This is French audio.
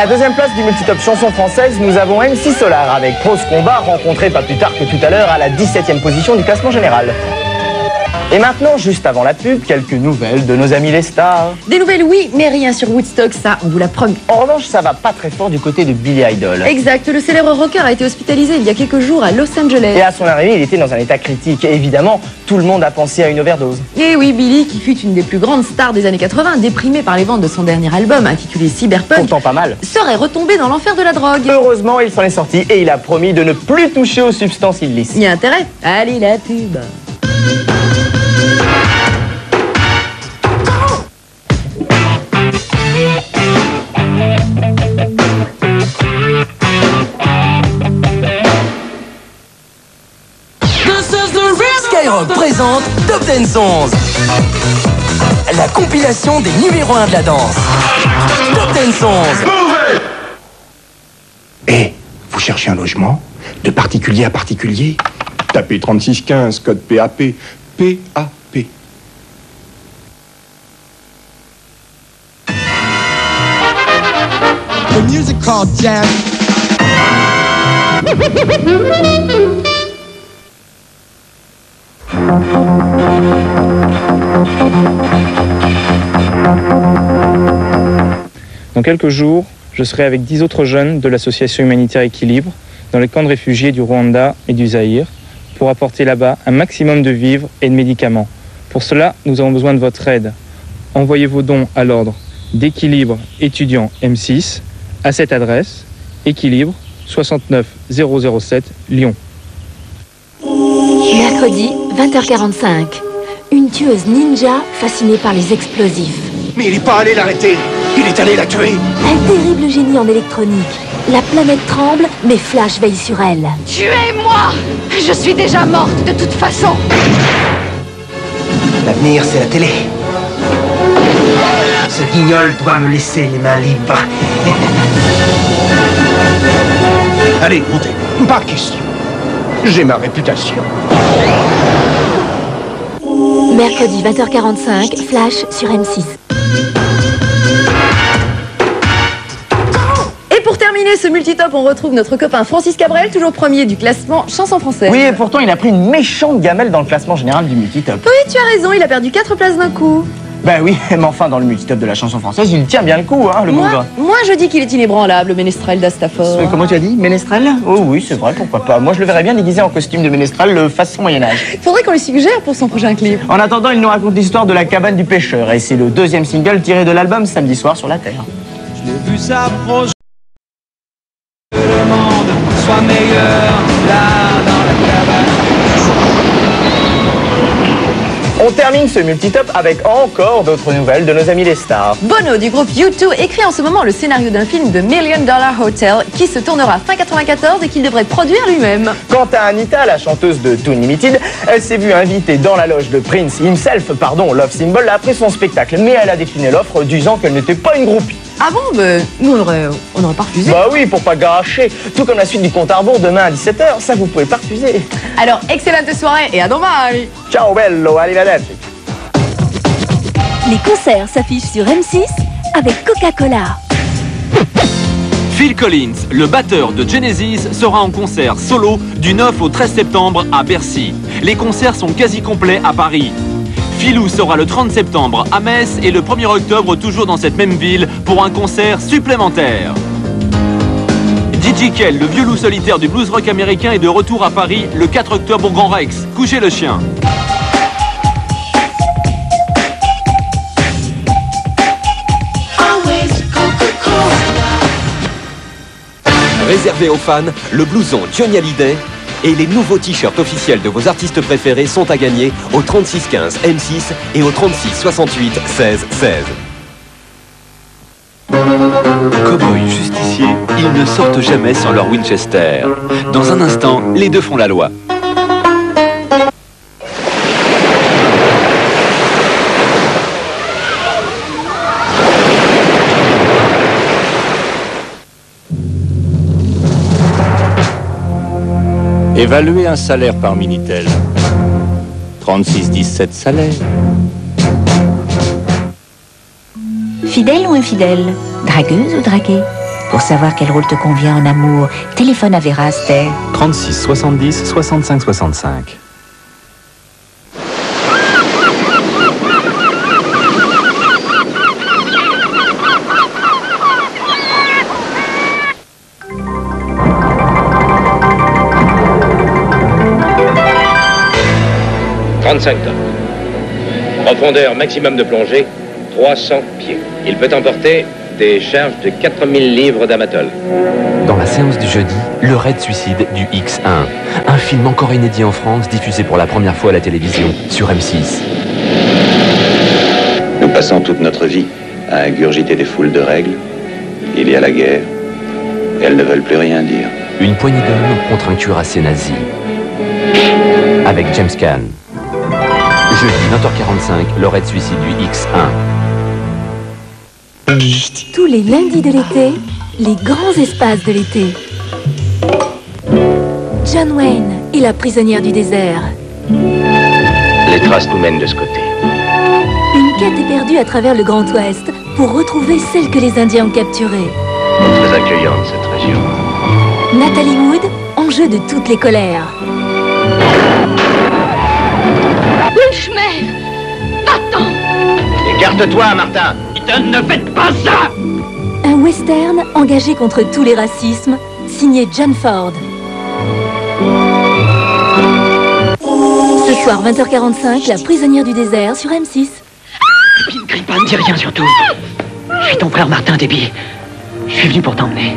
la deuxième place du multitop chanson française, nous avons MC Solar avec Prose Combat, rencontré pas plus tard que tout à l'heure à la 17e position du classement général. Et maintenant, juste avant la pub, quelques nouvelles de nos amis les stars. Des nouvelles, oui, mais rien sur Woodstock, ça, on vous l'a promis. En revanche, ça va pas très fort du côté de Billy Idol. Exact, le célèbre rocker a été hospitalisé il y a quelques jours à Los Angeles. Et à son arrivée, il était dans un état critique. Et évidemment, tout le monde a pensé à une overdose. Et oui, Billy, qui fut une des plus grandes stars des années 80, déprimé par les ventes de son dernier album intitulé Cyberpunk, Pourtant pas mal, serait retombé dans l'enfer de la drogue. Heureusement, il s'en est sorti et il a promis de ne plus toucher aux substances illicites. Il y a intérêt. Allez, la pub. Skyrock présente Top Dance 11, la compilation des numéros 1 de la danse. Top Dance 11. Et vous cherchez un logement de particulier à particulier? Tapez 3615, code PAP. PAP. The music called jazz. Dans quelques jours, je serai avec 10 autres jeunes de l'association humanitaire Équilibre dans les camps de réfugiés du Rwanda et du Zaïre pour apporter là-bas un maximum de vivres et de médicaments. Pour cela, nous avons besoin de votre aide. Envoyez vos dons à l'ordre d'Équilibre étudiant M6 à cette adresse, Équilibre 69 007 Lyon. Mercredi, 20h45. Une tueuse ninja fascinée par les explosifs. Mais il n'est pas allé l'arrêter. Il est allé la tuer. Un terrible génie en électronique. La planète tremble, mais Flash veille sur elle. Tuez-moi! Je suis déjà morte de toute façon. L'avenir, c'est la télé. Ce guignol doit me laisser les mains libres. Allez, montez. Pas question. J'ai ma réputation. Mercredi 20h45, Flash sur M6. Et pour terminer ce multitop, on retrouve notre copain Francis Cabrel, toujours premier du classement chanson française. Oui, et pourtant, il a pris une méchante gamelle dans le classement général du multitop. Oui, tu as raison, il a perdu 4 places d'un coup. Ben oui, mais enfin, dans le multitop de la chanson française, il tient bien le coup, hein, le bougre. Moi, je dis qu'il est inébranlable, le ménestrel d'Astafor. Comment tu as dit? Ménestrel? Oh oui, c'est vrai, pourquoi pas. Moi, je le verrais bien déguisé en costume de ménestrel façon Moyen-Âge. Faudrait qu'on lui suggère pour son prochain clip. En attendant, il nous raconte l'histoire de la cabane du pêcheur. Et c'est le deuxième single tiré de l'album Samedi soir sur la Terre. Je l'ai vu s'approcher. Que le monde soit meilleur là dans la cabane. On termine ce multitop avec encore d'autres nouvelles de nos amis les stars. Bono du groupe U2 écrit en ce moment le scénario d'un film de $1 Million Hotel qui se tournera fin 94 et qu'il devrait produire lui-même. Quant à Anita, la chanteuse de Toon Limited, elle s'est vue invitée dans la loge de Prince himself, Love Symbol, après son spectacle. Mais elle a décliné l'offre, disant qu'elle n'était pas une groupie. Ah bon, nous on aurait pas refusé. Bah oui, pour pas gâcher. Tout comme la suite du compte à rebours demain à 17h, ça vous pouvez pas refuser. Alors, excellente soirée et à domani. Ciao bello, arrivederci. Les concerts s'affichent sur M6 avec Coca-Cola. Phil Collins, le batteur de Genesis, sera en concert solo du 9 au 13 septembre à Bercy. Les concerts sont quasi complets à Paris. Philou sera le 30 septembre à Metz et le 1er octobre toujours dans cette même ville pour un concert supplémentaire. DJ Kell, le vieux loup solitaire du blues rock américain, est de retour à Paris le 4 octobre au Grand Rex. Couchez le chien. Réservé aux fans, le blouson Johnny Hallyday et les nouveaux t-shirts officiels de vos artistes préférés sont à gagner au 3615 M6 et au 36 68 16 16. Cowboy, justicier, ils ne sortent jamais sans leur Winchester. Dans un instant, les deux font la loi. Évaluer un salaire par Minitel. 36,17 salaire. Fidèle ou infidèle? Dragueuse ou draguée? Pour savoir quel rôle te convient en amour, téléphone à Vera Aster. 36 70 65 65. « 35 tonnes. Profondeur maximum de plongée, 300 pieds. Il peut emporter des charges de 4000 livres d'amatol. » Dans la séance du jeudi, le raid suicide du X1. Un film encore inédit en France, diffusé pour la première fois à la télévision, sur M6. Nous passons toute notre vie à ingurgiter des foules de règles. Il y a la guerre. Elles ne veulent plus rien dire. Une poignée d'hommes contre un cuirassé nazi. Avec James Caan. Jeudi 20h45, le raid suicide du X1. Tous les lundis de l'été, les grands espaces de l'été. John Wayne et la prisonnière du désert. Les traces nous mènent de ce côté. Une quête est perdue à travers le Grand Ouest pour retrouver celle que les Indiens ont capturée. Très accueillante cette région. Nathalie Wood, enjeu de toutes les colères. Schmer, va-t'en! Écarte-toi, Martin! Ne faites pas ça! Un western engagé contre tous les racismes, signé John Ford. Ce soir, 20h45, La prisonnière du désert sur M6. Ne crie pas, ne dis rien surtout. Je suis ton frère Martin, Debbie. Je suis venu pour t'emmener.